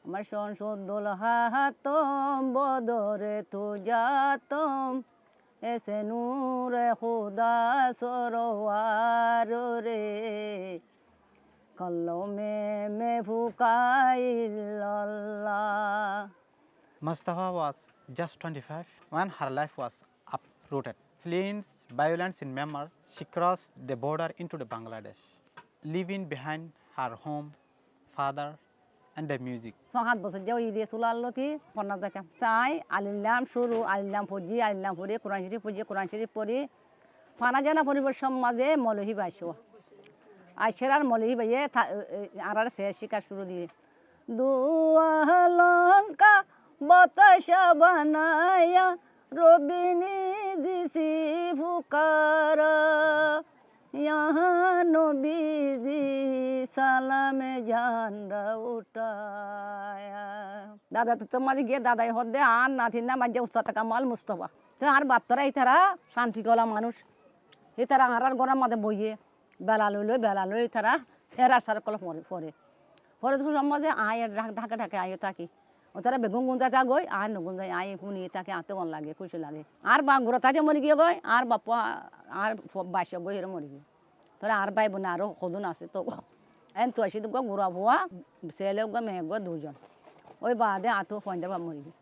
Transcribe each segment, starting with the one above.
আমার সংসদুল হাতম বদরে তুজাতম এসে নূরে খুদা সরোয়ার রে কলমে মে ফুকাইল্লাহ। Mustafa was just 25 when her life was uprooted. Fleeing violence in Myanmar, she crossed the border into the Bangladesh, leaving behind her home, father, and the music. 7 বছর যে ওই দিয়ে চুলাল্লতি পন্না যাইতাম চাই আলিল্লাম শুরু আলিল্লাম ফজি আলিল্লাম পড়ি কোরআন শরীফ ফজি কোরআন শরীফ পড়ি ফানা জানা পরিবার সমাজে মলহি বাইছো আইসের আর মলহি বাইয়ে আর সে শিকার শুরু দিয়ে দুয়ালঙ্কা বতাসা বানায়া রবিনি জিসি ফুকারা यहाँ नबीजी সালামে ঝান্ডা উঠায়া। দাদা তো তোমাদের গিয়ে দাদাই হদ্দে আর নাথিন না মাঝে উস্তাদ-এ কামাল মুস্তফা তো আর বাপ্তারা এই তারা শান্তি গলা মানুষ এই তারা আর গরম মাঝে বইয়ে বেলা লই তারা সেরা সার কল পরে পরে তো সমাজে আয় ঢাকা ঢাকা আয় থাকি ও তারা বেগুন গুঞ্জা যা গই আর নগুন যায় আয় শুনি তাকে আতে গন লাগে খুশি লাগে আর বা ঘুরা থাকে মরি গিয়ে গই আর বাপ্পা আর বাইশ গই এর মরি গিয়ে তোরা আর ভাই বোন আরও সদন আছে তো এন তো আসি তো ঘুরা ভুয়া ছেলে মেয়ে দুজন ওই বাদে আতো পয়েন্টের বাপ মরি গিয়ে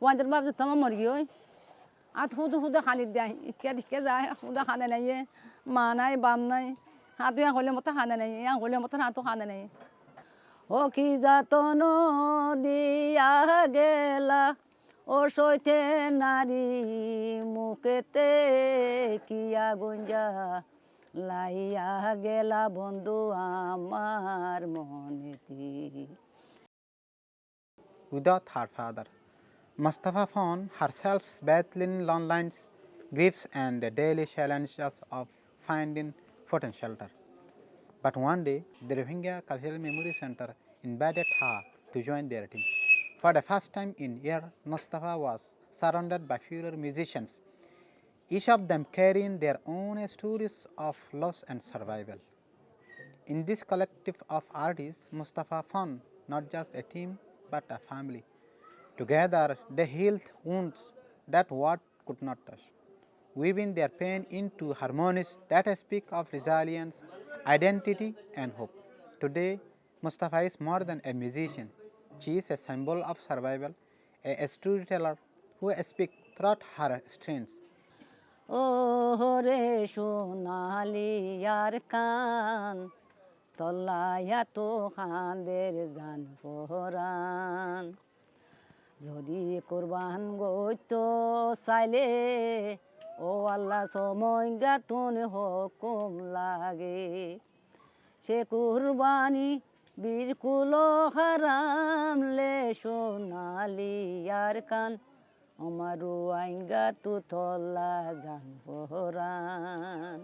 পয়েন্টের বাপ তোমার মরি গিয়ে ওই আত হুদে খানি দেয় ইকে যায় হুদা খানে নাই মা নাই বাম নাই হাতু হলে মতো খানে নাই হলে মতো হাতও খানে নাই ও কি যাতন দিয়া গেলা ও সইতে নারী মুখেতে কিয়া গুঞ্জা লাইয়া গেলা বন্ধু আমার মনেতে। Without her father, Mustafa found herself battling loneliness, griefs, and the daily challenges of finding food and shelter. But one day, the Rohingya Cultural Memory Center invited her to join their team. For the first time in years, Mustafa was surrounded by fewer musicians, each of them carrying their own stories of loss and survival. In this collective of artists, Mustafa found not just a team but a family. Together, they healed wounds that word could not touch, weaving their pain into harmonies that speak of resilience, identity, and hope. Today, Mustafa is more than a musician. She is a symbol of survival, a storyteller who speaks throughout her strengths. ও রে সোনালি আর কান তলায়া তো খান্দের জান পরান যদি কোরবান গইতো চাইলে ও আল্লাহ সময় গাতুন হুকুম লাগে সে কুরবানি বীরকুল হারাম লে সোনালি আর কান আমারু আইঙ্গা তু তলা জান পরান।